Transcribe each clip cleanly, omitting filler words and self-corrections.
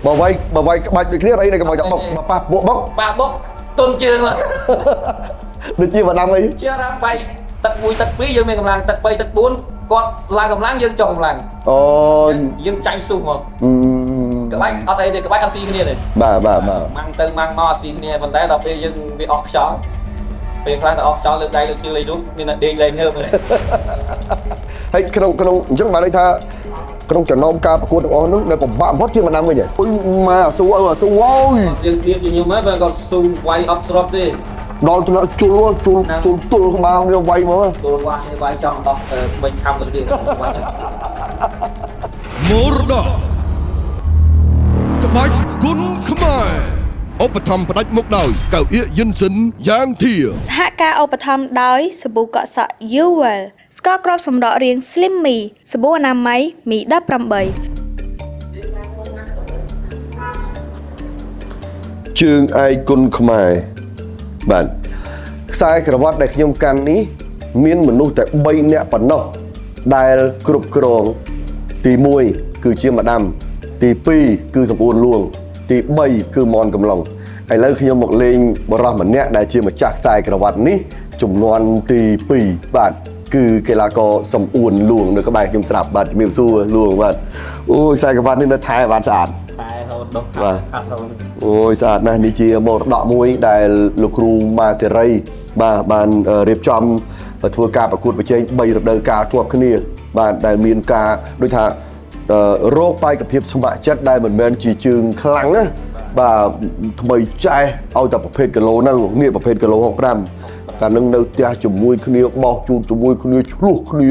bà vay bạch bị kia đây này cái bạch bọc bà bộ bốc bà bốc tôn trường là được chia vào năm ấy chia ra bay tật mùi tật bí dương mình cầm làng tật bay tật bốn còn là cầm láng dương chồng làng dương tranh sung rồi cái bánh ở đây thì cái bánh ăn xì kia này bà mang tân mang mò xì kia vấn đề đọc đi dương bị offshore việc là offshore lên đây được chưa lấy đúng nên là đi lên hơn rồi hay cái đâu chắc mà đây tha cái đâu chẳng nom ca của nó nước đây còn bạn hót chưa mà năm rồi nhỉ ôi mà su ơi dương biết nhiều mấy và còn su quay offshore đi đó tôi nói chua không bao nhiêu vay mà tôi qua cái vay trong đó mình không được gì Murda ក្បាច់គុណខ្មែរឧបត្ថម្ភផ្ដាច់មុខដោយកៅអៀកយិនសិនយ៉ាងធាសហការឧបត្ថម្ភដោយសាប៊ូកក់សក់ Uwell ស្ករគ្រាប់សម្រក់រាង Slim Me សាប៊ូអនាម័យ Mi 18ជើងឯកគុណខ្មែរបាទខ្សែក្រវ៉ាត់ដែលខ្ញុំកាន់នេះមានមនុស្សតែ3នាក់ប៉ុណ្ណោះដែលគ្រប់គ្រងទី1គឺជាម៉ាដាមទី2គឺសម្បួនលួងទី3គឺមនកំឡុងឥឡូវខ្ញុំមកលេងបរិសម្នាក់ដែលជាម្ចាស់ខ្សែក្រវ៉ាត់នេះចំនួនទី2បាទគឺកីឡាករសំអួនលួងនៅក្បែរខ្ញុំស្រាប់បាទជំរាបសួរលួងបាទអូយខ្សែក្រវ៉ាត់នេះនៅថែបាទស្អាតតែហូតដុសខាត់អូយស្អាតណាស់នេះជាមរតកមួយដែលលោកគ្រូម៉ាសេរីបាទបានរៀបចំធ្វើការប្រកួតប្រជែង3រដូវកាលជាប់គ្នាបាទដែលមានការដូចថារោគបែកភាពស្ម័គ្រចិត្តដែលមិនមែនជាជើងខ្លាំងណាបាទថ្មីចេះឲ្យតែប្រភេទគីឡូហ្នឹងនេះប្រភេទគីឡូ65កាលនឹងនៅផ្ទះជាមួយគ្នាបោះជូតជាមួយគ្នាឆ្លោះគ្នា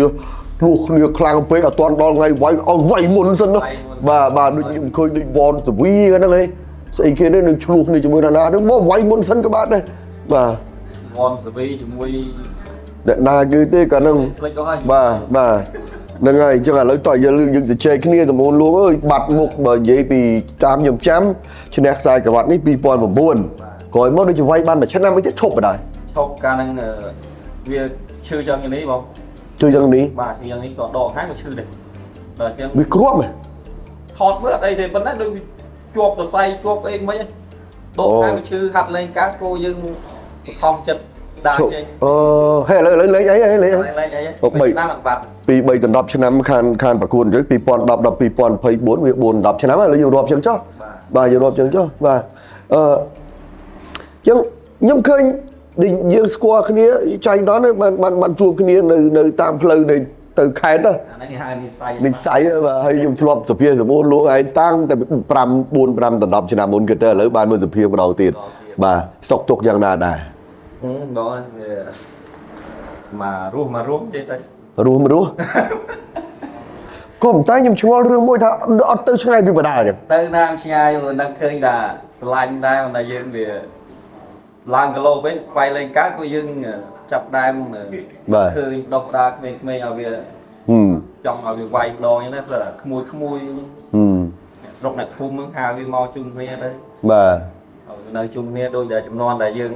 ខ្លាំងពេកអត់ទាន់ដល់ថ្ងៃវាយឲ្យវាយមុនសិនណាបាទដូចខ្ញុំឃើញដូចវ៉នសវីហ្នឹងឯងស្អីគេនេះនឹងឆ្លោះគ្នាជាមួយណាហ្នឹងមកវាយមុនសិនក៏បានដែរបាទវ៉នសវីជាមួយអ្នកណាគឺទេកាលហ្នឹងបាទហ្នឹងហើយអញ្ចឹងឥឡូវតើយើងទៅជែកគ្នាសម្បូរលួងអើយបាត់មុខបើនិយាយពីតាមខ្ញុំចាំឈ្នះខ្សែក្រវ៉ាត់នេះ2009ក្រោយមកដូចជាវាយបានមួយឆ្នាំអីទៀតឈប់បណ្ដោយឈប់កាលហ្នឹងវាឈឺចឹងនេះបងឈឺចឹងនេះបាទឈឺចឹងនេះក៏ដកហើយមកឈឺដែរបាទអញ្ចឹងវាគ្រាប់ហ៎ថតមើលអត់អីទេប៉ុន្តែដូចជាប់សរសៃជាប់អីមិនដកហើយមកឈឺហាត់លេងកាត់គោយើងខំចិត្តដាក់ចេញហេឥឡូវលេងអីលេងអីឆ្នាំបាត់ពី3ដល់10ឆ្នាំខានប្រកួតអញ្ចឹង2010ដល់2024វា4 10ឆ្នាំហើយយើងរាប់ចឹងចុះបាទយើងរាប់ចឹងចុះបាទអញ្ចឹងខ្ញុំឃើញយើងស្គាល់គ្នាចៃដន្យបានជួបគ្នានៅតាមផ្លូវទៅខេត្តណាអានេះគេហៅនិស័យបាទហើយខ្ញុំធ្លាប់សភាសម្បូរលួងឯងតាំងតែ5 4 5ដល់10ឆ្នាំមុនគឺទៅឥឡូវបានមើលសភាម្ដងទៀតបាទស្តុកទុកយ៉ាងណាដែរបងវាមករស់ទេតែរស់ក៏ប៉ុន្តែខ្ញុំឆ្ងល់រឿងមួយថាអត់ទៅឆ្ងាយពីបដាចឹងទៅណាឆ្ងាយមិនដឹងឃើញថាស្រឡាញ់ដែរតែយើងវាឡើងគីឡូវិញវាយលេងកាត់ក៏យើងចាប់ដើមឃើញដុកដាក្មេងៗឲ្យវាចង់ឲ្យវាវាយម្ដងអញ្ចឹងណាព្រោះក្មួយអ្នកស្រុកអ្នកភូមិហ្នឹងហៅវាមកជុំគ្នាទៅបាទនៅជុំគ្នាដូចតែចំនួនដែលយើង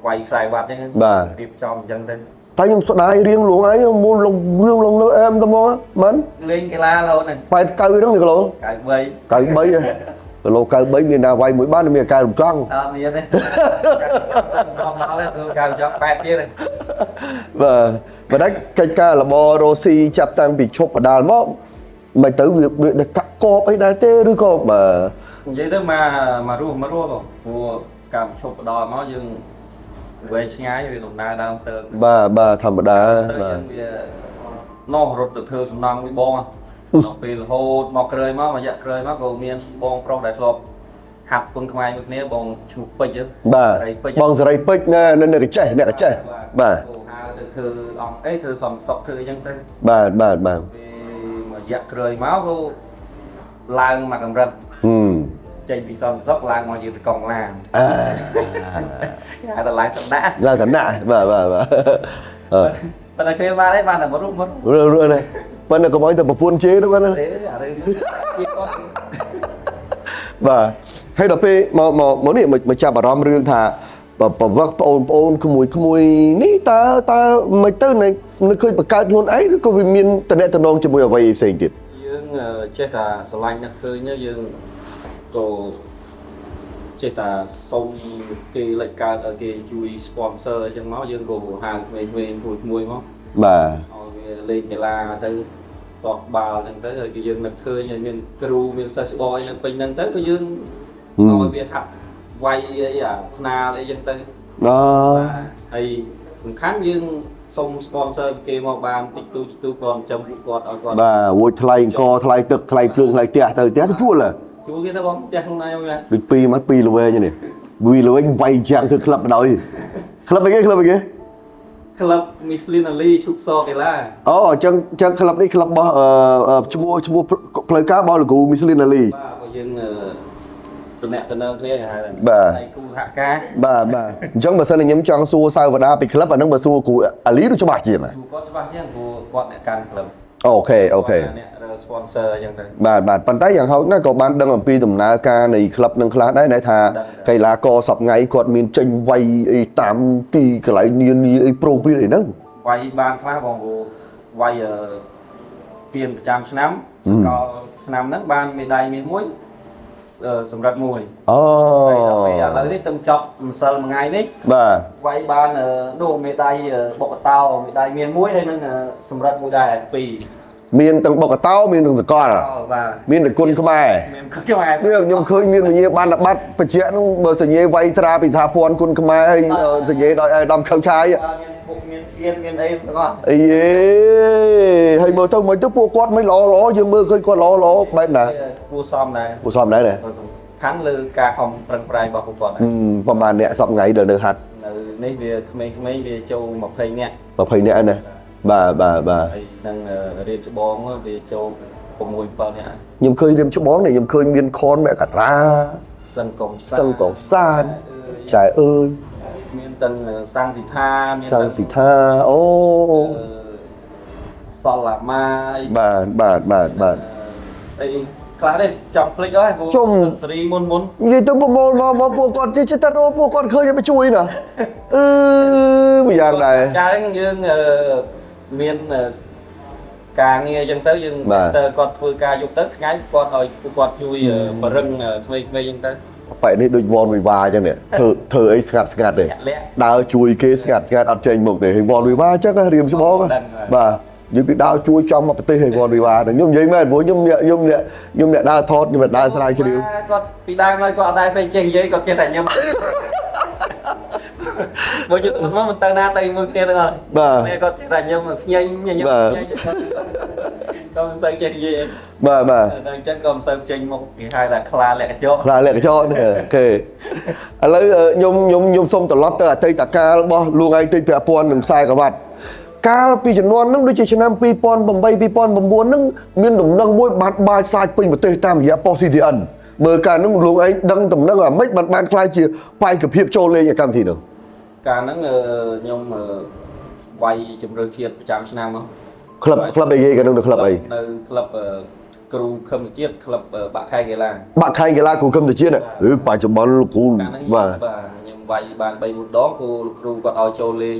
វាយខ្សែវ៉ាត់អញ្ចឹងរៀបចំអញ្ចឹងទៅតែខ្ញុំស្ដាយរៀងលងអីមូលរឿងលងនៅអែមទៅមកមិនលេងកីឡារហូតហ្នឹង89ហ្នឹងគីឡូ93 គីឡូ93មានណាវាយមួយបានមានការរំចង់អត់មានទេខំមកទៅកៅចង់8ទៀតបាទមិនដាច់កិច្ចការរបររ៉ូស៊ីចាប់តាំងពីឈប់បដាលមកមិនទៅវាកាក់កបអីដែរទេឬក៏បាទនិយាយទៅមករស់បងព្រោះការឈប់បដាលមកយើងវែងឆ្ងាយវាដំណើរដើមទៅបាទធម្មតាបាទវានោះរត់ទៅធ្វើសំណងមួយបងពេលរហូតមកក្រោយមករយៈក្រោយមកក៏មានបងប្រុសដែលធ្លាប់ហាត់គុណខ្មែរមួយគ្នាបងឈ្មោះពេជ្របាទបងសេរីពេជ្រនៅកចេះអ្នកកចេះបាទហៅទៅធ្វើអង្គអីធ្វើសំសុកធ្វើអីចឹងទៅបាទពេលមករយៈក្រោយមកក៏ឡើងមកកម្រិតចេញពីសំសុកឡើងមកយើងទៅកង់ឡានហៅទៅឡើងតំណាក់បាទប៉ុន្តែឃើញបានហើយបានតែមករុះនេះប៉ុន្តែកុំឲ្យតែប្រពន្ធជេរទៅបានទេអារឿងជេរគាត់បាទហើយដល់ពេលមកនេះមកចាប់អារម្មណ៍រឿងថាប្រវត្តិប្អូនក្មួយនេះតើមិនទៅនៅឃើញបង្កើតខ្លួនឯងឬក៏វាមានតំណែងជាមួយអ្វីផ្សេងទៀតយើងចេះតែស្រឡាញ់នឹកឃើញយើង ก็เจตาส่งcái lệnh cao ở cái chui sponsor chẳng máu dương cổ hàng về hồi mùi máu បាទ lên cái là tới tọt bào lên tới rồi cái dương nực khơi như miền kêu miền sài boy nên bình nên tới cái dương ngồi việt học quay ấy à na để dân tới អូ hay khán dương xong sponsor kia mà bàn tích tu còn chấm quạt ở còn បាទរួចថ្លៃអង្គថ្លៃទឹកថ្លៃភ្លើងថ្លៃផ្ទះទៅផ្ទះទៅជួល chú kia nó bóng chắc hôm nay không nha ដូចពីមកពីល្វែងនេះវាល្វែងវាយចាំងធ្វើក្លឹបបណ្ដោយក្លឹបអីគេក្លឹបអីគេ club Michelin Ali ជុកសកេឡា អូអញ្ចឹងក្លឹបនេះក្លឹបរបស់ឈ្មោះផ្លូវការរបស់លោកគ្រូ Michelin Ali បាទបើយើងតំណែងគ្នាហើយ បាទ ដៃគូសហការ បាទអញ្ចឹងបើសិនតែខ្ញុំចង់សួរសាវតាពីក្លឹបអាហ្នឹងបើសួរគ្រូអាលីដូចច្បាស់ជាង គាត់ច្បាស់ជាងព្រោះគាត់អ្នកកាន់ club អូខេអូខេ អ្នក sponsor អញ្ចឹងទៅ បាទប៉ុន្តែយ៉ាងហោចណាស់ក៏បានដឹងអំពីដំណើរការនៃក្លឹបនឹងខ្លះដែរដែលថាកីឡាករសប្ងៃគាត់មានចេញវាយអីតាមទីកន្លែងនានាអីប្រងព្រាតអីហ្នឹង វាយបានខ្លះបងព្រោះវាយពានប្រចាំឆ្នាំសកលឆ្នាំហ្នឹងបានមេដាយមានមួយសម្រាប់មួយ អូ ហើយដល់ពេលឥឡូវនេះទៅចប់ម្សិលមួយថ្ងៃនេះ បាទ វាយបាននោះមេដាយបុកតោមេដាយមានមួយហើយនឹងសម្រាប់មួយដែរពីរ មានទាំងបុកតោមានទាំងសកល បាទ មានទាំងគុណខ្មែរ មានខ្មែរ ខ្ញុំឃើញមានវិញ្ញាបនបត្របញ្ជាក់នោះបើសញ្ញេវាយត្រាពីថាព័ន្ធគុណខ្មែរហើយសញ្ញេដោយអាដាមខៅឆាយ មានអីទាំងអស់ អីយេហើយមើលទៅមិនទៅពួកគាត់មិនល្អយើងមើលឃើញគាត់ល្អបែបណា គួសមដែរ ពួកសមដែរ ខាងលើការខំប្រឹងប្រែងរបស់ពួកគាត់ ប្រហែលអ្នកសប្ងៃដែលនៅហាត់ នៅនេះវាក្មេងៗវាចូល20នាក់ 20នាក់ណាបាទ ហើយនឹងរៀបច្បងវាចូល6 7នាក់ ខ្ញុំឃើញរៀមច្បងនេះខ្ញុំឃើញមានខនមកតារា សឹងកង សឹងកងសានចែអើយ មានទាំងសាំងស៊ីថាមាន សាំងស៊ីថាអូ សឡាម៉ា បាទ ស្អីខ្លះដែរចង់ភ្លេចហើយសេរីមុន និយាយទៅប្រមូលមកពួកគាត់ជិះតែរកពួកគាត់ឃើញឲ្យជួយណាមួយយ៉ាងដែរ ចា៎យើងមានការងារអញ្ចឹងទៅយើងទៅគាត់ធ្វើការយកទៅថ្ងៃគាត់ឲ្យគាត់ជួយបរិងថ្មីៗអញ្ចឹងទៅ បែបនេះដូចវ៉នវិវាអញ្ចឹងនេះធ្វើអីស្ងាត់ទេដើរជួយគេស្ងាត់អត់ចេញមុខទេហើយវ៉នវិវាអញ្ចឹងរៀមច្បងបាទយើងគឺដើរជួយចំមកប្រទេសឲ្យវ៉នវិវាខ្ញុំនិយាយមែនព្រោះខ្ញុំអ្នកដើរថតខ្ញុំអ្នកដើរស្រាវជ្រាវ គាត់ពីដើមហើយគាត់អត់ដែរផ្សេងចេះនិយាយគាត់ចេះតែញឹមបើជិះទៅមកមិនទៅណាទៅមួយគ្នាទាំងអស់នេះគាត់ចេះតែញឹមស្ញែងញឹមគាត់មិនសូវចេះនិយាយ បាទ តែអញ្ចឹងក៏មិនសូវចេញមកគេហៅថាខ្លាលាក់កញ្ចក់ ខ្លាលាក់កញ្ចក់នេះអូខេឥឡូវខ្ញុំសូមត្រឡប់ទៅអតីតកាលរបស់លោកឯងតិចពាក់ព័ន្ធនឹងខ្សែក្រវ៉ាត់កាលពីជំនាន់ហ្នឹងដូចជាឆ្នាំ2008 2009ហ្នឹងមានដំណឹងមួយបានបាចសាចពេញប្រទេសតាមរយៈប៉ុស CTN មើលកាលហ្នឹងលោកឯងដឹងដំណឹងអាម៉េចបានខ្លាយជាបែកភាពចូលលេងកម្មវិធីនោះ កាលហ្នឹងខ្ញុំវាយជំរឿជាតិប្រចាំឆ្នាំហ្នឹង ក្លឹបអីគេនៅក្លឹបអី នៅក្លឹបគ្រូខឹមជាតិក្លឹបបាក់ខែកីឡា បាក់ខែកីឡាគ្រូខឹមជាតិបច្ចុប្បន្នលោកគ្រូបាទ ខ្ញុំវាយបាន 3 4 ដងគ្រូលោកគ្រូគាត់ឲ្យចូលលេង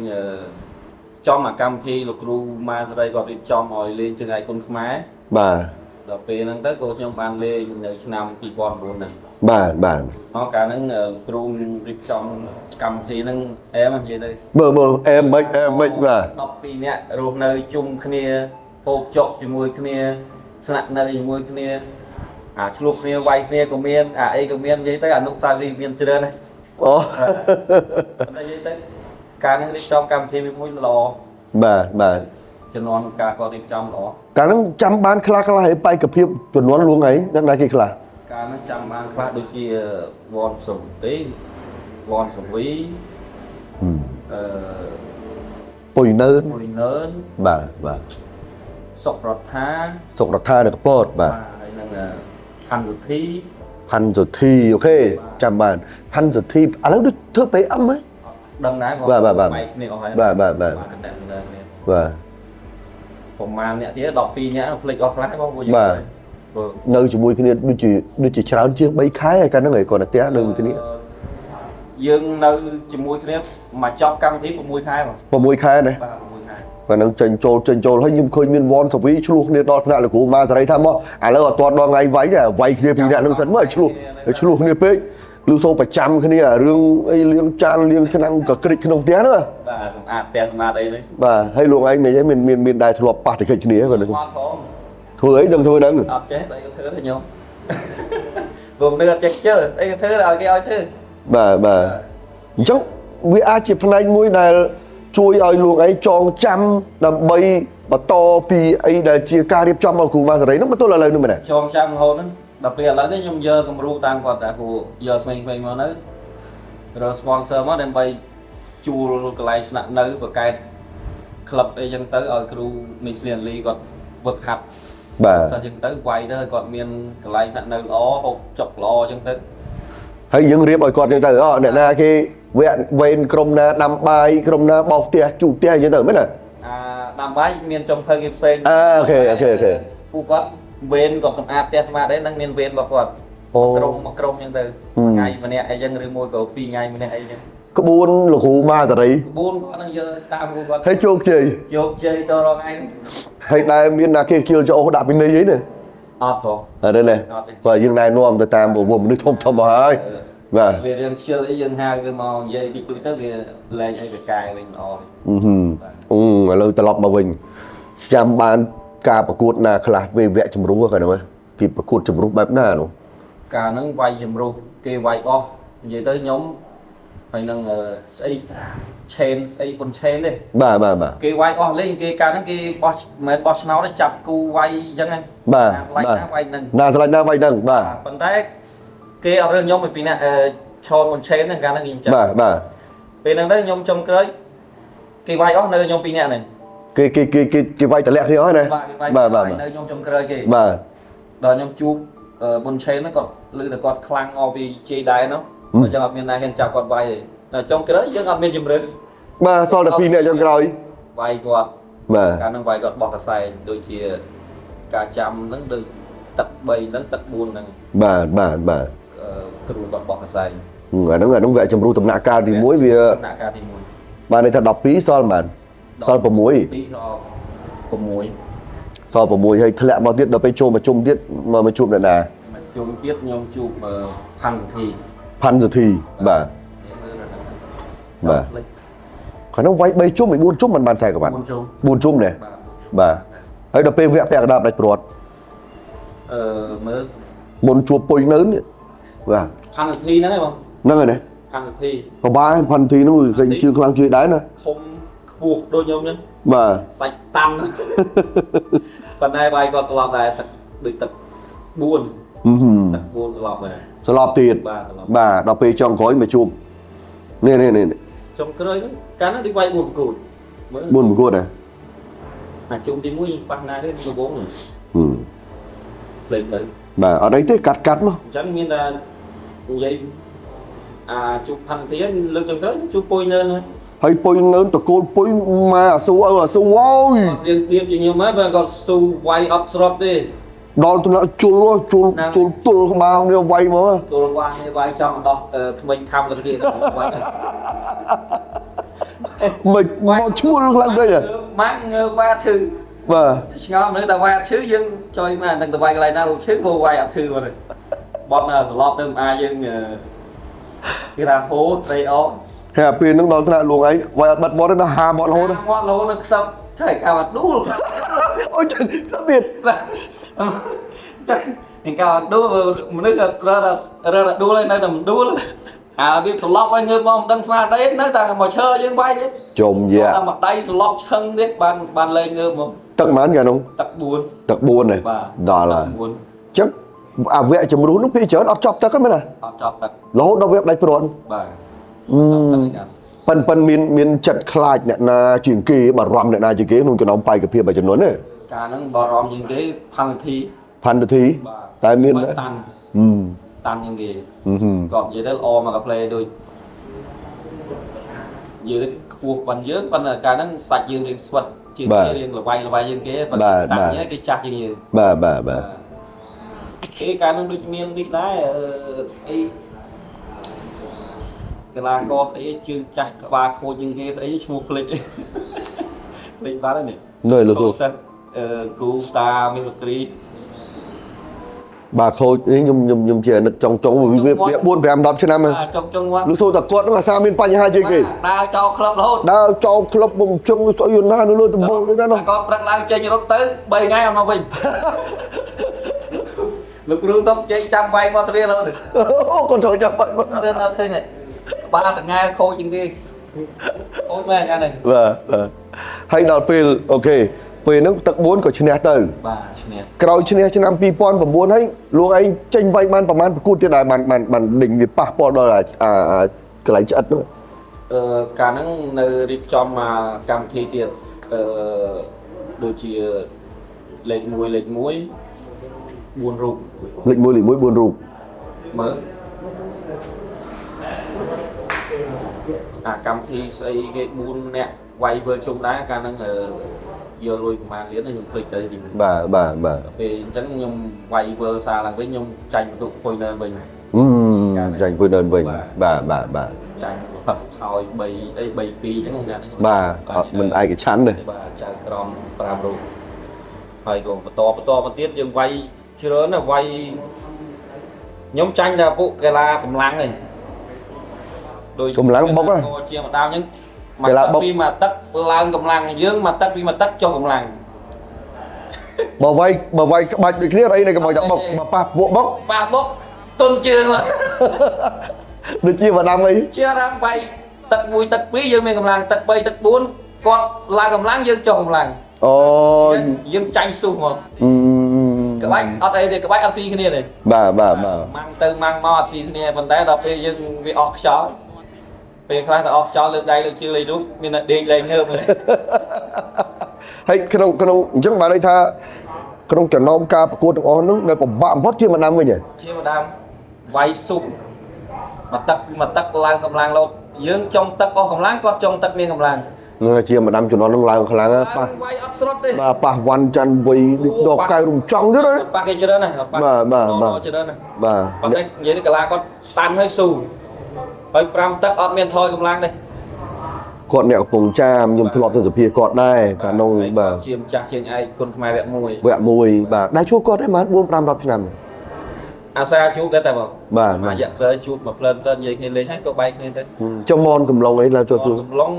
ចំអាកម្មវិធីលោកគ្រូម៉ាស្រីគាត់រៀបចំឲ្យលេងជើងឯកគុណខ្មែរ បាទ ដល់ពេលហ្នឹងទៅខ្ញុំបានលេងនៅឆ្នាំ 2009 ហ្នឹង បាទ មកកាលហ្នឹងគ្រូរៀបចំកម្មវិធីហ្នឹងអែមនិយាយទៅ មើលអែមមិនបាទ 12នាក់រស់នៅជុំគ្នាហូបចុកជាមួយគ្នាស្នាក់នៅជាមួយគ្នាអាឆ្លុះគ្នាវាយគ្នាក៏មានអាអីក៏មាននិយាយទៅអនុស្សាវរីយ៍មានច្រើនណាស់ អូ តែនិយាយទៅការហ្នឹងរៀបចំកម្មវិធីមួយល្អ បាទ ជំនាន់ការគាត់រៀបចំល្អ កាលហ្នឹងចាំបានខ្លះឲ្យបែកភាពជំនាន់លួងឯងដឹងដែរគេខ្លះ ការហ្នឹងចាំបានខ្លះដូចជាវ៉នសំទេវ៉នសវីពុយនឿន បាទ សុករដ្ឋា សុករដ្ឋានៅកពតបាទ ហើយនឹងផាន់សុធី ផាន់សុធីអូខេចាំបានផាន់សុធីឥឡូវដូចធ្វើ PM ហ៎ ដឹងដែរបង បាទ បែកគ្នាអស់ហើយ បាទ បាទ បាទ ប្រហែលអ្នកទៀត12នាក់ភ្លេចអស់ខ្លះបងពួកយើង បាទនៅជាមួយគ្នាដូចជាច្រើនជាង3ខែហើយកាលហ្នឹងឯងគាត់តែផ្ទះនៅមួយគ្នា យើងនៅជាមួយគ្នាមកចប់កម្មវិធី6ខែបង 6ខែណា បាទ6ខែ អ và nó tranh trâu hay nhưng khơi miên von sập với chluộc nên đo lại là của ma thấy tham mò là toàn đo ngày váy à váy kia vì nè nó sấn mới chluộc nè pê lưu sâu phải chăm cái này là riêng ấy liêng chan liêng khả năng cả cái nông té nữa mà đây đấy và hay luồng anh này miền đài thuộc bạc thì cái này còn được thôi ấy đừng thôi đừng chết đây cái thứ thôi nhau gồm đưa chết chưa đây cái thứ là cái oi thứ bà chắc vì ai chỉ phần anh mũi này chui ở luồng ấy tròn trăm làm bay và to pi ấy để chia ca điệp trong mà cùng mà đấy nó mà tôi là lời nữa mà này tròn trăm hồn đó đặc biệt là cái nhung giờ cầm ru tăng còn tại phụ giờ mình mà nói rồi sponsor mà đem bay chua cái lại nặng nơi và cái club đây dân tới ở crew Michelin Lee còn vực hạt bà sao dân tới quay đó còn miền cái lại nặng nơi ló hộp chọc ló dân tới hay những riêng ở còn dân tới đó nè na khi ven krom na năm bay krom na bọc tia chủ tia dân tới mấy nè năm bái miền trong thời nghiệp sen ok phụ quát ven còn sầm tia mà đấy năng miền ven bọc quát krom dân tới ngày mà nè dân riêng môi cầu phi ngày mà nè ấy có buôn lục hù ma tại đấy buôn có năng giờ tam con hay chốt chơi tôi rồi anh hay đại miền na kia kêu cho ô đạp bên đây ấy nè rồi ở đây này và dương này nuông từ tam bộ vùng nước thông mà hơi và về riêng chơi cái dân hai cái màu dây thì tôi tới về lên hay về cài lên rồi lâu tờ lọp mà mình chăm ban ca bạc cuột na khla về vẽ chấm rú cái nào thì bạc cuột chấm rú bẹp na luôn cả nó quay chấm rú kia quay bo vậy tới nhóm phải nâng xây con chain đi bà kia quay bo lên kia cả nó kia boss nó đã chập cu quay dân anh bà na quay nâng bà còn thế kia ở đây nhóm mình nè cho con chain này cả nó nhìn chập bà vì năng đấy nhóm trong cái kia quay bo nơi nhóm pin này cái vay tờ lẹ thì đó này bà nơi nhóm trong cái kia bà đó nhóm chụp con chain nó còn lư là con khlang o vì chơi đai nó ở trong miền này hiện chào con vay là trong cái đấy chứ không miền chìm rừng bà so là pin này trong rồi vay qua bà cả năng vay còn bọt cả xài đôi chia cả trăm nắng đừng tập bay nắng tập buồn này bà cái rồi còn bọt cả xài nó vẽ chấm ru tầm nạ ca thì muối vì nạ ca thì muối bà này thật đọc phí so là so là muối phí lo muối so với muối hay thật lẹ bao tiết đậpไปchôm mà chôm tiết mà chôm lại nè chôm tiết nhóm chụpพัน giờ thì bà khả năng vay bay chôm mình buôn chôm bàn xài các bạn buôn chôm này bà ấy đập pe vẽ pẹt đạp đạch bọt mới buôn chua pôi lớn đấy bàพัน thì nó này không năng rồi này พัน thì có 3,000 thì nó gây chưa khăn chưa đáy nè không buộc đôi nhóm nhân bà sạch tăng phần này bay còn lọp này được tập buồn lọp này sẽ lọp tiền bà đọc pe trong gói mà chôm nè trong cái đấy cá nó đi quay buồn cụt buồn một cột này chung thì mũi bằng này đến 14 rồi lên đấy bà ở đấy thế cắt mà chẳng miên là vậy chụp thành thì lưng trong tới chụp bôi lên thôi hay bôi lớn tụi cô bôi mà su ôi riêng chỉ nhiều mấy và còn su quay up drop đi đó tụi nó chul tôi bao nhiêu vay mà tôi qua như vay trong đó mình tham cái gì mình mau chua lắm đây à mang qua thư và ngon nữa ta qua chứ dân chơi mà đừng ta vay cái này đâu chứ vô vay ập thư mà rồi bọn là lọp tôm dân cái là hố đây đó hè pin nó đó tụi luồng ấy vay bật món nó hà bọn hố nó sắp thấy cả mặt đú ôi trời sao biệt mình cao đú nước ra là đú lên đây là mình đú lên việc lọc anh ngư mong đăng smart đấy nói ta mà chơi dân quay đấy trộm gì ạ mặt đây lọc chân biết bàn lên ngư mà tắc mán kìa không tắc buồn này đó là chắc vẽ chấm rú nó phi chớn ọt chọc tắc mấy này lỗ đâu vẽ đánh pro phần miền chật khai nè na chuyển kỳ bà rầm nè na chuyển kỳ nung cho nó bay cái phía bà chân nón này cả nó bà rầm những cáiพัน thì tại miền đấy tan những gì còn vậy đó o mà gặp play đôi vừa đấy cuộc bàn dưới bàn là cả nó sạch dương riêng sạch chuyện kia riêng là bay dương kia và tặng nhớ cái chặt như nhiều bà cái cả nó đôi miên đi đá cái là con ấy chưa chặt ba khô dương kia ấy mua play លេងបាត់ហើយនេះ nơi là គ្រូ cô សិស្សគ្រូតាមានលោកគ្រី bà khôi ấy nhung chè nó trong việc buôn về 10 ឆ្នាំ បាទចុងចុងមក លោកសួរតែគាត់ហ្នឹងអាសាមានបញ្ហាជាងគេ ដើរចោលក្លឹបរហូត ដើរចោលក្លឹបបំជុងស្អីណានៅលើដំបូងនេះណានោះ គាត់ព្រឹកឡើងចេញរត់ទៅ3ថ្ងៃអត់មកវិញ លោកគ្រូទៅចេញចាំវាយមកទ្វាររហូត អូគាត់ចូលចាប់បាត់ ទៅដល់ឃើញនេះបាតថ្ងៃខូចជាងគេអូយមែនអានេះ បាទហើយដល់ពេលអូខេពេលហ្នឹងទឹក4ក៏ឈ្នះទៅ បាទឈ្នះ ក្រោយឈ្នះឆ្នាំ2009ហើយលោកឯងចេញវាយបានប្រហែលប្រកួតទៀតដែរបានដេញវាប៉ះពាល់ដល់កន្លែងឆ្អិតហ្នឹង កាលហ្នឹងនៅរៀបចំមកកម្មវិធីទៀតដូចជាលេខ1លេខ1 4រូប លេខ1លេខ1 4រូប មើលអាកម្មវិធីស្អីគេ4នាក់វាយវើជុំដែរកាលហ្នឹងយកលុយប្រហែលលានខ្ញុំភ្លេចទៅ បាទ ពេលអញ្ចឹងខ្ញុំវាយវើសារឡើងវិញខ្ញុំចាញ់បន្ទុកពុយនៅវិញ ចាញ់ពុយនៅវិញបាទ ចាញ់ផឹកហើយ3អី3 2អញ្ចឹងខ្ញុំ បាទមិនឯកច្ឆន្ទទេ បាទចៅក្រម5រូបហើយក៏បន្តទៀតយើងវាយច្រើនណាស់វាយខ្ញុំចាញ់តែពួកកីឡាកម្លាំងនេះដូចជាម្ដងអញ្ចឹងពីមកទឹកឡើងកម្លាំងយើងមកទឹកពីមកទឹកចុះកម្លាំង បើវាយក្បាច់ដូចគ្នាអីនេះក៏មកតែបុកបើប៉ះពួកបុក ប៉ះបុកទុនជើង ដូចជាវណ្ណាំអី ជារ៉ាំវាយទឹក1ទឹក2យើងមានកម្លាំងទឹក3ទឹក4គាត់ឡើងកម្លាំងយើងចុះកម្លាំង អូ យើងចាញ់ស៊ូមកក្បាច់អត់អីទេក្បាច់អត់ស៊ីគ្នាទេ បាទ ម៉ាំងទៅម៉ាំងមកអត់ស៊ីគ្នាប៉ុន្តែដល់ពេលយើងវាអស់ខ្យល់ពេលខ្លះទៅអស់ខ្យល់លើកដៃលើកជើងលេងនោះមានតែដេកលេងងើប ហើយក្នុងអញ្ចឹងបានន័យថាក្នុងចំណោមការប្រកួតទាំងអស់នោះដែលពិបាកបំផុតជាម្ដងវិញហ៎ ជាម្ដងវាយស៊ុបមកទឹកឡើងកម្លាំងលោកយើងចង់ទឹកអស់កម្លាំងគាត់ចង់ទឹកមានកម្លាំង ជាម្ដងជំនាន់នឹងឡើងខ្លាំងណាស់ប៉ះ វាយអត់ស្រុតទេ បាទប៉ះវ៉ាន់ច័ន្ទវ័យដល់កៅរំចង់ទៀតហ៎ ប៉ះគេច្រើនណាស់ប៉ះច្រើនណាស់ បាទ ប៉ុន្តែនិយាយនេះកីឡាគាត់តាន់ហើយស៊ូហើយ5ទឹកអត់មានថយកម្លាំងទេ គាត់អ្នកកំពង់ចាមខ្ញុំធ្លាប់ទៅសភាគាត់ដែរកាលនោះបាទ ជាម្ចាស់ជាងឯកគុណខ្មែរវគ្គ វគ្គ1បាទដែរជួបគាត់ដែរបាន 4 5 10 ឆ្នាំ អាសាជួបដែរតែបង បាទ រយៈក្រោយជួបមកផ្លើនទៅនិយាយគ្នាលេងហើយក៏បែកគ្នាទៅ ចុះមនកំឡុងអីឡើងជួប កំឡុង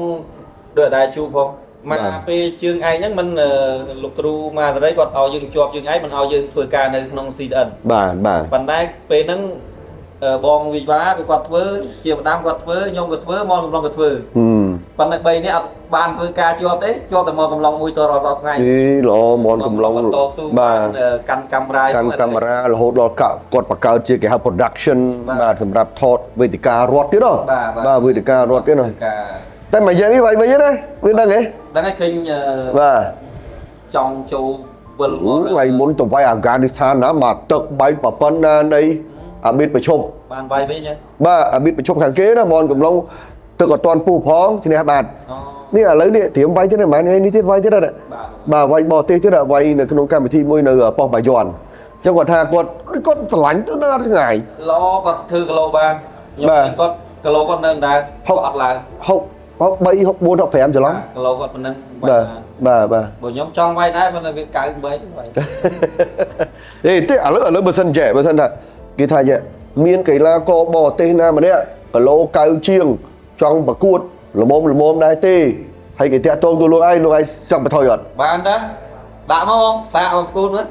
ដូចដែរជួបផងមកពេលជើងឯងហ្នឹងមិនលោកគ្រូមកតរីគាត់ឲ្យយើងជាប់ជើងឯងមិនឲ្យយើងធ្វើការនៅក្នុង CDN បាទ ប៉ុន្តែពេលហ្នឹងបងវិវាគឺគាត់ធ្វើជាម្ដងគាត់ធ្វើខ្ញុំក៏ធ្វើមកកំឡុងក៏ធ្វើប៉ុន្តែ3នាក់អត់បានធ្វើការជាប់ទេជាប់តែមកកំឡុងមួយតរដល់ថ្ងៃ ល្អមនកំឡុង បាទកាន់កាមេរ៉ា កាន់កាមេរ៉ារហូតដល់គាត់បង្កើតជាគេហៅ production បាទសម្រាប់ថតវេទិការដ្ឋទៀតហ៎បាទវេទិការដ្ឋទៀតណាតែមួយយ៉ាងនេះវិញណាវាដឹងហ៎ ដឹងហើយឃើញ បាទ ចង់ចូលវិល ថ្ងៃមុនទៅវាយអាហ្គានីស្ថានណាមកទឹកបែកប្រប៉ុណ្ណានៃអាប៊ីតប្រជុំ បានវាយវិញហ៎ បាទអាប៊ីតប្រជុំខាងគេណាមនកំឡុងទឹកអត់ទាន់ពុះផងឈ្នះបាទនេះឥឡូវនេះត្រៀមវាយទៀតហ្មងថ្ងៃនេះទៀតវាយទៀតណាបាទវាយបរទេសទៀតវាយនៅក្នុងកម្មវិធីមួយនៅប៉ុស្តិ៍បាយ័នអញ្ចឹងគាត់ថាគាត់ស្រឡាញ់ទៅនៅអត់ថ្ងៃ ល្អគាត់ធ្វើគីឡូបានខ្ញុំគាត់គីឡូគាត់នៅដែរអត់ឡើង 63 64 65ច្រឡំ គីឡូគាត់ប៉ុណ្ណឹង បាទបើខ្ញុំចង់វាយដែរប៉ុន្តែវា93វាយ ទេឥឡូវបើសិនចេះបើសិនថាគេថាមានកីឡាករបរទេសណាម្នាក់គីឡូ90ជាងចង់ប្រកួតល្មមដែរទេហើយគេតាក់ទងទៅលោកឯងចង់បន្ថយអត់ បានតាដាក់មកសាកមកប្រកួតមើល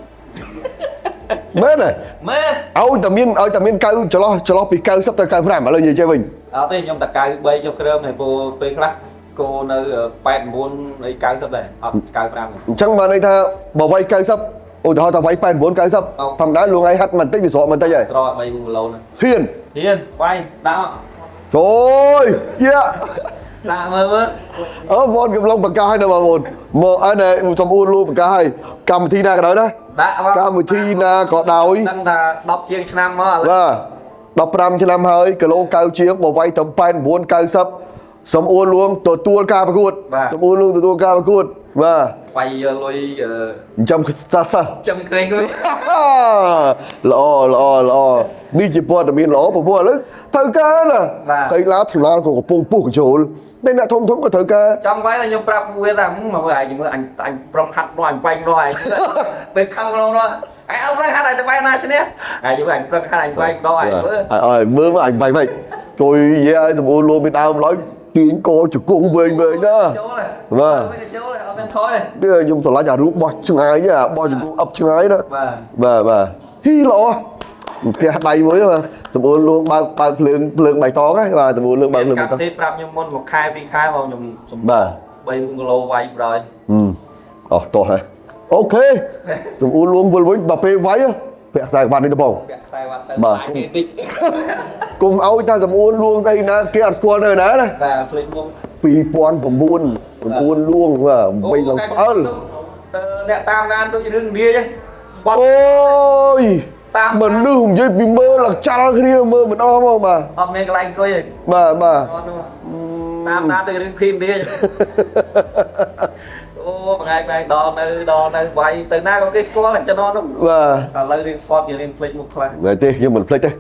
មែនទេ មែន ឲ្យតែមាន90ចន្លោះពី90ទៅ95ឥឡូវនិយាយចេះវិញ អត់ទេខ្ញុំតែ93ចុះគ្រើមហើយពេលខ្លះគោនៅ89នៃ90ដែរអត់95 អញ្ចឹងបានន័យថាបើវាយ90ឧទាហរណ៍ថាវាយ89 90ធម្មតាលោកឯងហាត់បន្តិចវាស្រកបន្តិចហើយ ត្រក3គីឡូណា ហ៊ាន វាយដាក់ trời yeah សាកមើលមើល បងកំឡុងបង្កាឲ្យដល់បងប្អូនមកអើនេះសំអួនលូបង្កាឲ្យកម្មវិធីណាក៏ដោយណា ដាក់មក កម្មវិធីណាក៏ដោយ ដឹងថា10ជាងឆ្នាំមកឥឡូវ បាទ15ឆ្នាំហើយគីឡូ90ជាងបើវាយត្រឹម89 90 សំអួនលួងទទួលការប្រកួតសំអួនលួងទទួលការប្រកួតបាទ quayលុយ ចាំសា ចំក្រែងលុយ ល្អនេះជាព័ត៌មានល្អព្រោះឥឡូវត្រូវការណាតែឡាថ្លាក៏កំពុងពុះកញ្ចូលតែអ្នកធំក៏ត្រូវការ ចង់វាយតែខ្ញុំប្រាប់វាថាមកមើលឯងមើលអញប្រឹងហាត់នោះអញបាញ់នោះឯងពេលខឹងក្នុងនោះឯងអត់ប្រឹងហាត់ឲ្យតែបែរណាឈ្នះឯងមើលអញប្រឹងហាត់អញបាញ់នោះឯងមើល ឲ្យមើលអញបាញ់វិញជួយនិយាយឲ្យសំអួនលួងពីដើមឡើយទាញកជង្គង់វិញណា ចូល បាទ ហើយចូលហើយអត់មានថយ ខ្ញុំស្រឡាញ់អារូបបោះឆ្ងាយបោះជង្គង់អឹបឆ្ងាយណា បាទ បាទហ៊ីល្អផ្ទះដៃមួយសំអួនលួងបើកភ្លើងបៃតងហ្នឹងបាទសំអួនលួងបើកភ្លើងបៃតង ទេប្រាប់ខ្ញុំមុនមួយខែពីរខែមកខ្ញុំសម្ បាទ 3 គីឡូវាយប្រហើយ អស់តោះហើយអូខេសំអួនលួងវិលវិញដល់ពេលវាយពាក់ខ្សែក្បាត់នេះទៅបង ពាក់ខ្សែវ៉ាត់ទៅបាច់គេតិច គុំឲ្យថាសំអួនលួងស្អីណាគេអត់ស្គាល់នៅណាណា បាទភ្លេចមុខ 2009សំអួនលួងបាទបីឡើងផ្អើល អ្នកតាមដានដូចរឿងនិយាយចឹងបត់ អូយ តាម មនុស្សនិយាយពីមើលឡើងចាល់គ្នាមើលមិនអស់មកបាទ អត់មានកន្លែងអង្គុយទេ បាទ តាមដានដូចរឿងភីមនេះអូបងឯងដល់នៅវាយទៅណាក៏គេស្គាល់តែចំណនោះ បាទ ឥឡូវរៀនស្ពតគេរៀនភ្លេចមុខខ្លះ មែនទេខ្ញុំមិនភ្លេចទេ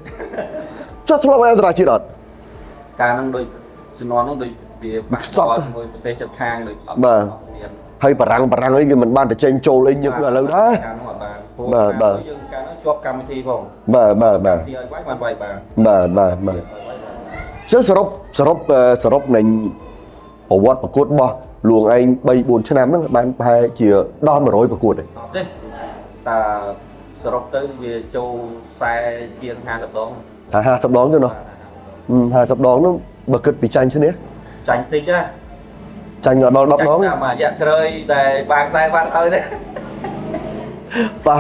ចុះធ្លាប់អន្តរជាតិអត់ ការហ្នឹងដូចជំនាន់ហ្នឹងដូចវាបាក់ស្គាល់ជាមួយប្រទេសជិតខាងដូចអត់មាន ហើយបារាំងអីគេមិនបានទៅចេញចូលអីញឹកឥឡូវដែរ ការហ្នឹងអត់បានយើងការហ្នឹងជាប់កម្មវិធីផង បាទ ទីឲ្យវាយបានវាយបាន បាទចុះសរុបនៃប្រវត្តិប្រកួតរបស់លួងឯង 3-4 ឆ្នាំហ្នឹងបានប្រហែលជាដល់100ប្រកួតទេ អត់ទេតាសរុបទៅវាចូល40ជាង50ដង ថា50ដងទៅណោះ50ដងនោះបើគិតពីចាញ់ឈ្នះ ចាញ់តិចណា ចាញ់អត់ដល់10ដង ចាញ់តែមួយរយៈក្រោយតែបាក់ខ្សែបាត់ហើយទេ ប៉ះ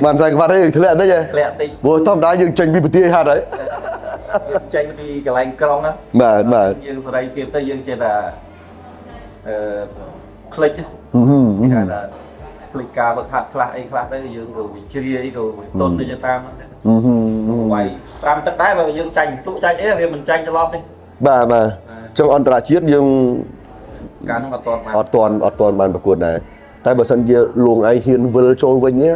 បានខ្សែក្បាត់ទេធ្លាក់តិចហ៎ ធ្លាក់តិច ព្រោះធម្មតាយើងចេញពីប្រទេសហាត់ហើយ យើងចេញពីកន្លែងក្រុងណា បាទ យើងសេរីភាពទៅយើងចេះតែคลิกគេថាคลิกការវឹកហាត់ខ្លះអីខ្លះទៅយើងក៏វិជ្រាយក៏ទុនទៅតាមហ្នឹងវាយ5ទឹកដែរបើយើងចាញ់ទូចាញ់អីវាមិនចាញ់ច្រឡំទេ បាទចុងអន្តរជាតិយើង ការហ្នឹងអត់ទាន់បាន អត់ទាន់បានប្រកួតដែរតែបើសិនជាលួងឯងហ៊ានវិលចូលវិញនេះ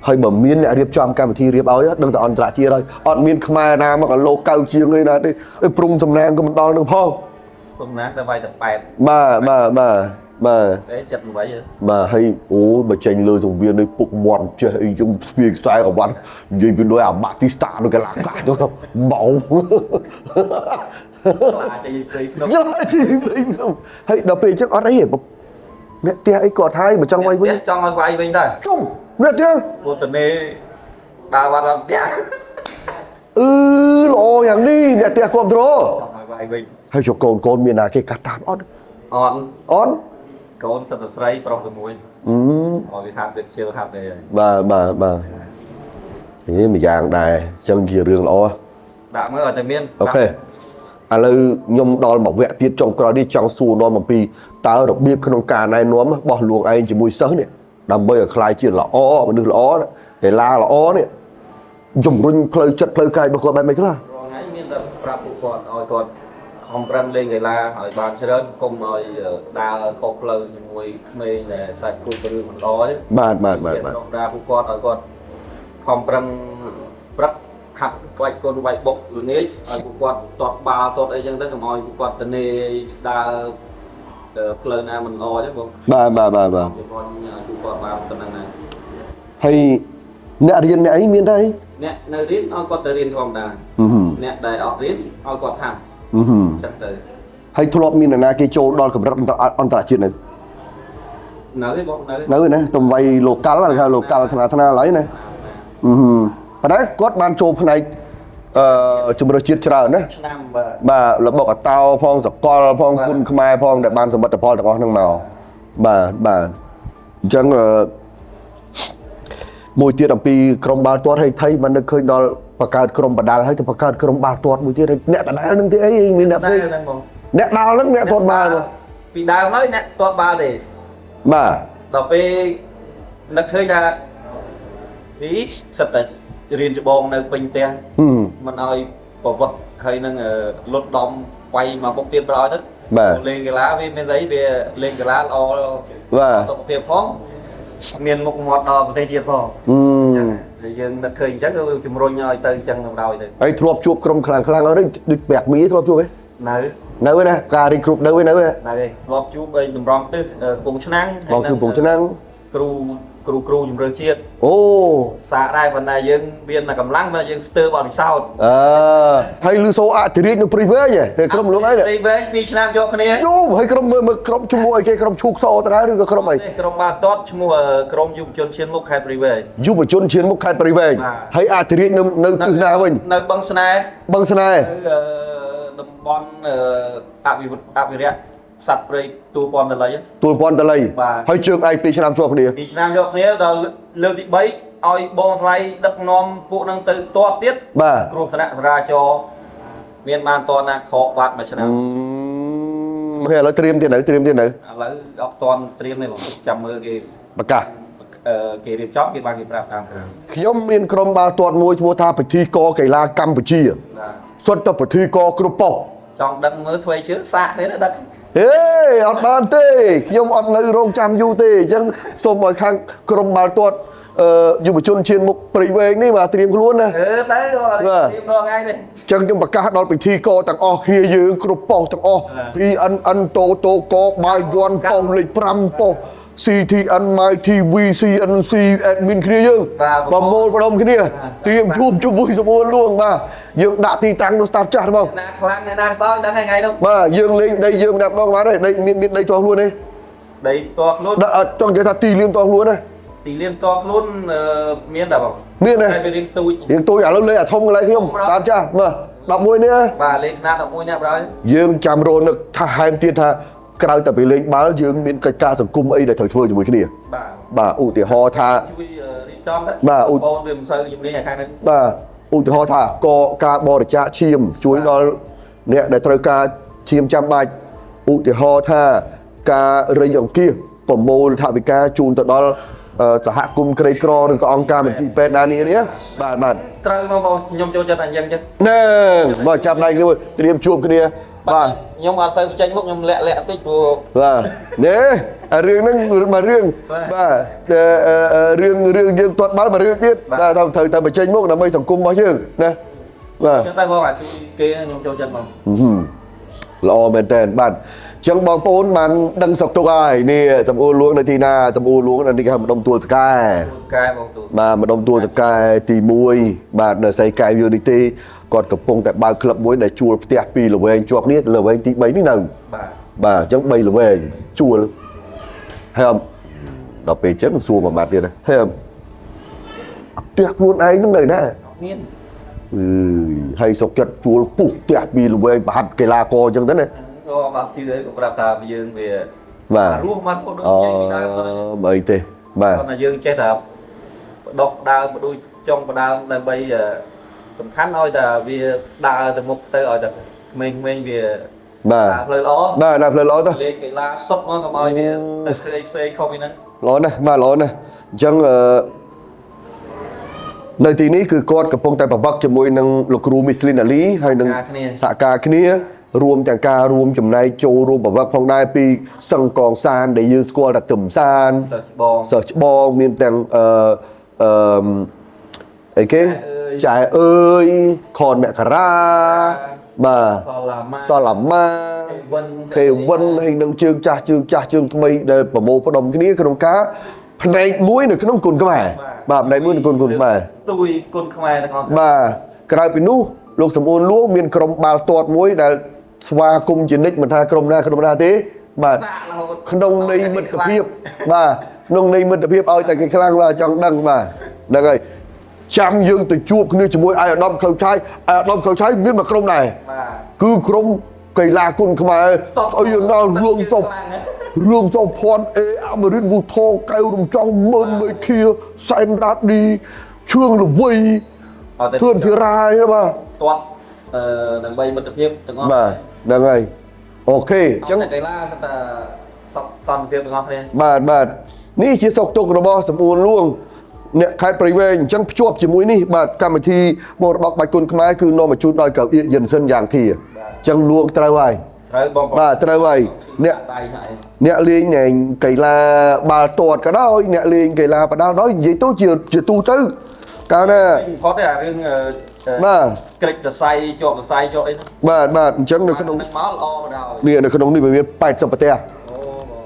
ហើយបើមានអ្នករៀបចំកម្មវិធីរៀបឲ្យដឹងតែអន្តរជាតិហើយអត់មានខ្មែរណាមកអាលោកកៅជាងឯណាទេព្រំសំណាងក៏មិនដល់នឹងផង ព្រមណាតែវាយតែ8 បាទ ទេចិត្តមិនវាយទេ បាទហើយអូបើចេញលើសង្វៀននេះពុកមាត់ចេះអីយើងស្ពាយខ្សែក្រវ៉ាត់និយាយពីដូចអាបាក់ទីស្តាដូចកលាកាទៅបោ ខ្លាចតែព្រៃស្នុក ខ្ញុំហើយដល់ពេលអញ្ចឹងអត់អីទេអ្នកផ្ទះអីគាត់ថាបើចង់វាយវិញ ចង់ឲ្យវាយវិញដែរ ជុំអ្នកផ្ទះ ពុទ្ធនេដើរបាត់ដល់ផ្ទះ ល្អយ៉ាងនេះអ្នកផ្ទះគ្រប់ត្រ ចង់ឲ្យវាយវិញ ហើយជួកូនមានណាគេកាត់តាមអត់ អត់ អត់ កូនសិតតែស្រីប្រុសតែមួយ អឺ មកវាហាត់វាជិលហាត់ទេហើយ បាទនេះមួយយ៉ាងដែរអញ្ចឹងជារឿងល្អ ដាក់មើលឲ្យតែមាន អូខេឥឡូវខ្ញុំដល់មកវគ្គទៀតចុងក្រោយនេះចង់សួរនាំអំពីតើរបៀបក្នុងការណែនាំរបស់លួងឯងជាមួយសិស្សនេះដើម្បីឲ្យខ្លាយជាល្អមនុស្សល្អកីឡាល្អនេះជំរុញផ្លូវចិត្តផ្លូវកាយរបស់គាត់បែបម៉េចខ្លះ រងថ្ងៃមានតែប្រាប់ពួកគាត់ឲ្យគាត់ខំប្រឹងលេងកីឡាឲ្យបានច្រើនកុំឲ្យដើរខុសផ្លូវជាមួយក្មេងដែលសាច់គូទៅរឿងមិនល្អទេ បាទ ខ្ញុំដាពួកគាត់ឲ្យគាត់ខំប្រឹងព្រឹកហាត់ក្បាច់កូនវាយបុកល្ងាចឲ្យពួកគាត់ទាត់បាល់ទាត់អីចឹងទៅកុំឲ្យពួកគាត់ទៅនេដើរផ្លូវណាមិនល្អទេបង បាទ ខ្ញុំឲ្យពួកគាត់បានប៉ុណ្ណឹងណា ហើយអ្នករៀនអ្នកអីមានដែរ អ្នកនៅរៀនឲ្យគាត់ទៅរៀនធម្មតាអ្នកដែលអត់រៀនឲ្យគាត់ហាត់ចឹងទៅ ហើយធ្លាប់មាននរណាគេចូលដល់កម្រិតអន្តរជាតិនៅ នៅទេបងនៅ ណាទំវ័យលោកលគេហៅលោកលថ្នាឡើយណាប៉ុន្តែគាត់បានចូលផ្នែកជំរឿជាតិច្រើនណា ឆ្នាំ បាទរបស់អតោផងសកលផងគុណខ្មែរផងដែលបានសមិទ្ធផលទាំងអស់ហ្នឹងមកបាទអញ្ចឹងមួយទៀតអំពីក្រុមបាល់ទាត់ហើយថៃបាននឹកឃើញដល់បង្កើតក្រុមបដាល់ហើយទៅបង្កើតក្រុមបាល់ទាត់មួយទៀតអ្នកដដែលនឹងទីអីមានអ្នកទេ ហ្នឹងបង អ្នកដាល់ហ្នឹងអ្នកទាត់បាល់ ពីដើមហើយអ្នកទាត់បាល់ទេ បាទ ដល់ពេលនឹកឃើញថានេះសិតតែរៀនច្បងនៅពេញផ្ទះមិនឲ្យប្រវត្តិហើយនឹងលុតដំ quay mà bốc tiền rồi tất lên cái lá với bên đấy về lên cái lá lo tập việc phong miền một ngọt đỏ một tay chia phong dân đặt khơi chắc cứ chùm rôn nhau từ chân đầu đầu rồi ấy thuộc chuột cầm khlang ở đấy bẹt mí thuộc chuột ấy nấu nè cà ri cục nấu nè này thuộc chuột bây đùm rong tức bùng chân năng bùng chân năng cừu chùm rơi chiết xả đây phần này dân biên là cầm lăng và dân stir vào thì sao hay lưu số thì riêng được privé nhỉ để không lúc ấy đấy privé vì nam cho cái này chú hay cầm chung mua cái cầm chuột so ta được cầm này cầm ba tốt chung mua cầm dùng chôn chiến mục hay privé dùng một chôn chiến mục hay privé hay thì riêng nơi từ nào mình nơi băng snai đầm bon áp rẻ sạch rồi tu pon tờ lấy hay trường ai pi nam cho cái này pi nam cho cái này là lương thị bấy oi bong slay đập nom phụ năng từ to tiết kêu thằng ra cho miền man to na khó bát mà xem hay là tiêm tiền nữa lấy đọc toàn tiêm này một trăm mươi cái bạc cả cái điểm chót cái ba cái bạc tam nhóm miền Krom ba toàn môi mua tha phải thi co cái la Campuchia xuất tập phải thi co Kropo trong đất mới thuê chứ xa thế là đất ê ọt ban tê nhóm ọt nơi rong trăm du tê chân xôm mọi khang Krom ba toàn dù mà chôn chiên một privé này mà tiêm luôn nè tới rồi tiêm lo ngay đi chân trong bạc cả đó phải thi co tặng o kia dư Kropo tặng o thì ăn tô co bài quan po lịch pram po si thi ăn mai thi VC ăn si admin kia dương và môn vào đông kia tiêm chum chung vui sum luôn mà dương đã thi tăng nó start chặt đúng không? Na sao đang ngày đâu mà dương lên đây dương đẹp đó đây đây miền đây to luôn đây đây to luôn trong cái ta tì liên to luôn đây tì liên to luôn miền nào miền này hiện tôi ở lâu lên ở thông lại không start chặt mà đọc môi nữa và lên na đọc môi nha rồi dương chạm rôn được tha hai tiền tha cái tập bị lên báo dương miền cái ca sòng cung ấy để thời thua cho mấy cái này bà ủ thì ho tha bà ủ bà ủ thì ho tha co ca bò để cha chiêm chuối nó nè để thời ca chiêm trăm bài ủ thì ho tha ca rây dòng kia phẩm mô thạ bị ca chun từ đó xã hạ cung cây cro đừng có ông ca mình chỉ bên đàn này nhé bạn trời không nhom cho thành dân chứ nè mà chạm này rồi tiêm chuông cái này bà nhưng mà sao tranh mốc nhưng lẹ tích của nè riêng nó mà riêng bà riêng riêng tuột bán mà riêng tiết thời phải tranh mốc là mấy thằng cung bao nhiêu nè chúng ta có phải cái nhom cho chân không lo bên tên bạn chẳng bằng bốn bạn đăng sọc tục ai nè tầm ô luôn này thì na tầm ô luôn là đi làm đồng tua sky mà đồng tua sky thì mui bạn là xây cài vừa đi tê còn cặp phong tại ba club muối để chua tiệp pi là về anh chuột nít là về anh tí mấy nít nào bà chẳng bay là về chua hay không đọc về chết một xua mà mặt kia này hay không tiệp luôn ấy những lời nè hay sọc chật chua phụ tiệp pi là về bà hạt cái la co chẳng thế này bác chứ đấy cũng đặt ta dương về và ruộng mắt có đôi bởi thế mà còn là dương chết hợp đọc đào đôi trong và đào là bây giờ tầm khán thôi là vì đào từ một tới ở được mình về bà lời ló bà làm lời ló thôi lên cái lá sốc nó có mọi về không nên ló này mà ló này chẳng nơi tí níคือกอดกับพงแต่ปักជាមួយនឹងលោកគ្រូមីស្លីនអាលីហើយនឹងសហការគ្នារួមទាំងការរួមចំណែកចូលរួមប្រវត្តិផងដែរពីសឹងកងសានដែលយើងស្គាល់ថាទឹមសានសិស្សច្បងមានទាំងអីគេចាយអើយខនមករាបាទសឡាម៉ាខេវិនហើយនឹងជើងចាស់ជើងថ្មីដែលប្រមូលផ្ដុំគ្នាក្នុងការផ្នែកមួយនៅក្នុងគុណខ្មែរបាទផ្នែកមួយនៅគុណខ្មែរទួយគុណខ្មែរទាំងអស់បាទក្រៅពីនោះលោកសំអួនលួងមានក្រុមបាល់ទាត់មួយដែលស្វាគមន៍ជានិច្ចមិនថាក្រុមណាទេបាទក្នុងន័យមិត្តភាពបាទក្នុងន័យមិត្តភាពឲ្យតែគេខ្លាំងបាទចង់ដឹងបាទហ្នឹងហើយចាំយើងទៅជួបគ្នាជាមួយអាយដាមខៅឆាយមានមួយក្រុមដែរគឺក្រុមកីឡាគុណខ្មែរអីណារឿងសោភ័ណ្ឌអមរិនវូថោកៅរំចង់មើលមេឃាសែនរ៉ាឌីឈឿងល្វីធឿនធីរាយបាទទាត់ដើម្បីមិត្តភាពទាំងអស់បាទហ្នឹងហើយអូខេអញ្ចឹងកីឡាគឺថាសន្តិភាពទាំងអស់គ្នាបាទនេះជាសុខទុក្ខរបស់សំអួនលួងអ្នកខេត្តព្រៃវែងអញ្ចឹងភ្ជាប់ជាមួយនេះបាទកម្មវិធីមរតកបាច់គុណខ្មែរគឺនាំមកជូនដោយកៅអៀកយិនសិនយ៉ាងធា ចឹងលួងត្រូវហើយ ត្រូវបងប្អូន បាទត្រូវហើយអ្នក ដៃហ្នឹង អ្នកលេងនៃកីឡាបាល់ទាត់ក៏ដោយអ្នកលេងកីឡាបដាល់ដោយនិយាយទៅជាទូទៅកាលណា ផុតទេអារឿង បាទ ក្រិចសរសៃជាប់សរសៃជាប់អីហ្នឹង បាទអញ្ចឹងនៅក្នុង មកល្អបណ្ដោយ នេះនៅក្នុងនេះវាមាន80ប្រទេស អូ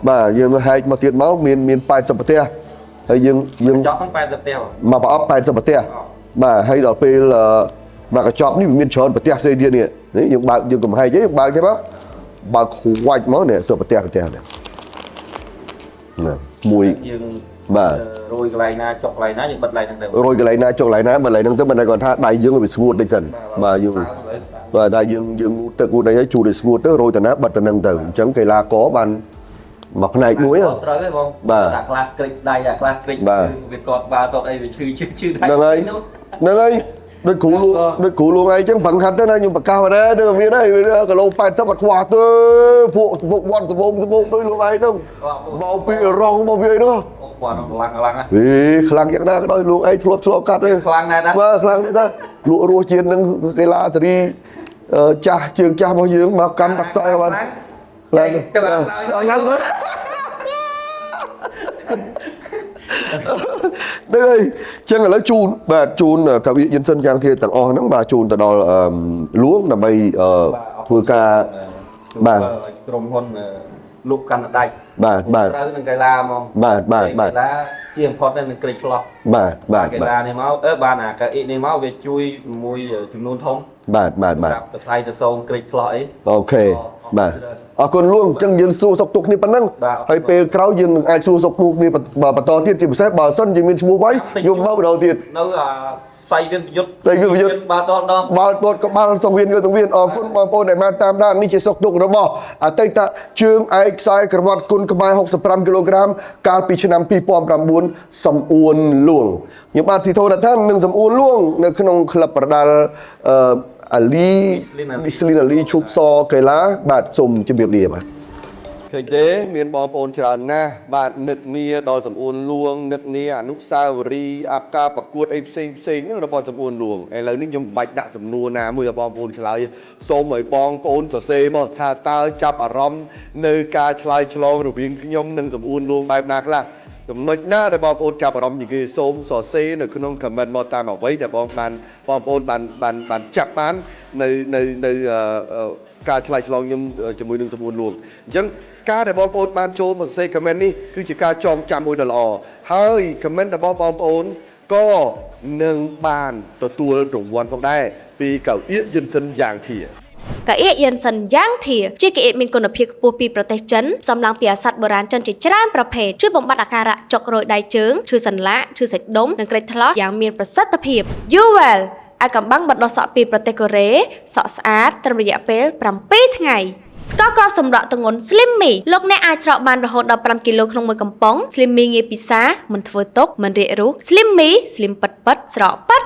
បាទយើងហែកមកទៀតមកមាន80ប្រទេសហើយយើង ចប់ហ្នឹង80ទៀត មកប្រអប់80ប្រទេសបាទហើយដល់ពេលមកកញ្ចប់នេះវាមានច្រើនប្រទេសផ្សេងទៀតនេះយើងបើកយើងកំហែកយើងបើកទេមកបើកខ្វាច់មកនេះសប្រទេសនេះមួយ យើង បាទ រួយកន្លែងណាចុកកន្លែងណាយើងបិទកន្លែងហ្នឹងទៅ រយកន្លែងណាចុកកន្លែងណាបើកន្លែងហ្នឹងទៅមិនតែគាត់ថាដៃយើងវាស្ងួតតិចសិនបាទយើងបាទតែយើងងូតទឹកងូតអីឲ្យជូរឲ្យស្ងួតទៅរយតាណាបិទទៅនឹងទៅអញ្ចឹងកីឡាករបានមកផ្នែកមួយ ត្រូវទេបង បាទ អាខ្លះក្រិចដៃអាខ្លះក្រិច បាទ វាទាត់បាល់ទាត់អីវាឈឺដៃ ហ្នឹងហើយហ្នឹងហើយដូចគ្រូលួងដូចគ្រូលួងអីចឹងប្រឹងហាត់ទៅណាខ្ញុំប្រកាសដែរទៅមានហើយគីឡូ80អត់ខ្វះទៅពួកវត្តសបោដូចលោកឯងហ្នឹងមកពីរងមកវាអីនោះ អូគាត់នឹងខ្លាំងណាស់ ខ្លាំងយ៉ាងណាក៏ដោយលោកឯងធ្លាប់ឆ្លងកាត់ទេ ខ្លាំងណាស់ណា បាទខ្លាំងទេតាលក់រស់ជាតិនឹងកីឡាសេរីចាស់ជើងចាស់របស់យើងមកកាន់តាក់សក់បានខ្លាំងទៅឡើងទៅđâyចឹងឥឡូវជូនបាទជូនកាវិយិនសិនយ៉ាងធាទាំងអស់ហ្នឹងបាទជូនទៅដល់លួងដើម្បីធ្វើការបាទ ក្រុមហ៊ុនលោកកាន់ដាច់ បាទបាទ ត្រូវនឹងកីឡាហ្មង បាទបាទបាទ កីឡាជាបំផុតនឹងក្រិចឆ្លោះ បាទបាទ កីឡានេះមកបានអាកៅអ៊ីនេះមកវាជួយមួយចំនួនធំ បាទបាទបាទ ប្រាប់ទៅសៃទៅសូមក្រិចឆ្លោះអី អូខេបាទអរគុណលួងអញ្ចឹងយើងសួរសុខទុក្ខនេះប៉ុណ្ណឹង បាទ ហើយពេលក្រោយយើងនឹងអាចសួរសុខទុក្ខនេះបន្តទៀតជាពិសេសបើសិនយើងមានឈ្មោះໄວយកមកបន្តទៀត នៅសៃវិនប្រយុទ្ធ សៃវិនប្រយុទ្ធ បាល់ទាត់ដង បាល់ទាត់ក៏បាល់សង្វៀនក៏សង្វៀនអរគុណបងប្អូនដែលបានតាមដាននេះជាសុខទុក្ខរបស់អតីតជើងឯកខ្សែក្រវាត់គុណខ្មែរ65គីឡូក្រាមកាលពីឆ្នាំ2009សំអួនលួងខ្ញុំបាទស៊ីធូរដ្ឋាននឹងសំអួនលួងនៅក្នុងក្លឹបប្រដាល់អាលីមីស្លីនអាលីឈុកសកីឡាបាទសូមជម្រាបលាបាទឃើញទេមានបងប្អូនច្រើនណាស់បាទនឹកនាដល់សំអួនលួងនឹកនាអនុស្សាវរីយ៍អាប់ការប្រកួតអីផ្សេងហ្នឹងរបស់សំអួនលួងឥឡូវនេះខ្ញុំមិនបាច់ដាក់សំណួរណាមួយឲ្យបងប្អូនឆ្លើយសូមឲ្យបងប្អូនសរសេរមកថាតើចាប់អារម្មណ៍នៅការឆ្លើយឆ្លងរវាងខ្ញុំនិងសំអួនលួងបែបណាខ្លះចំណុចណាដែលបងប្អូនចាប់អារម្មណ៍ជាងគេសូមសរសេរនៅក្នុង comment មកតាមអ្វីដែលបងប្អូនបានចាប់បាននៅការឆ្លើយឆ្លងខ្ញុំជាមួយនឹងសំអួនលួងអញ្ចឹងការដែលបងប្អូនបានចូលមកសរសេរ comment នេះគឺជាការចងចាំមួយដ៏ល្អហើយ comment របស់បងប្អូនក៏នឹងបានទទួលរង្វាន់ផងដែរពីកៅអៀកយិនសិនយ៉ាងធា កៅអៀកយិនសិនយ៉ាងធាជាកៅអៀកមានគុណភាពខ្ពស់ពីប្រទេសចិនសំឡងពីអាសត្វបុរាណចិនជាច្រើនប្រភេទជួយបំបត្តិអាការៈចុករយដៃជើងឈឺសន្លាក់ឈឺសាច់ដុំនិងក្រិចថ្លោះយ៉ាងមានប្រសិទ្ធភាព Uwell អាកំបាំងបណ្ដោះសក់ពីប្រទេសកូរ៉េសក់ស្អាតត្រឹមរយៈពេល7ថ្ងៃស្ករគ្រាប់សម្រក់ទម្ងន់ Slimmy លោកអ្នកអាចស្រកបានរហូតដល់5គីឡូក្នុងមួយកំប៉ុង Slimmy ងាយពិសាមិនធ្វើទុកមិនរាគរូស Slimmy Slim ប៉ិតស្រកប៉ិត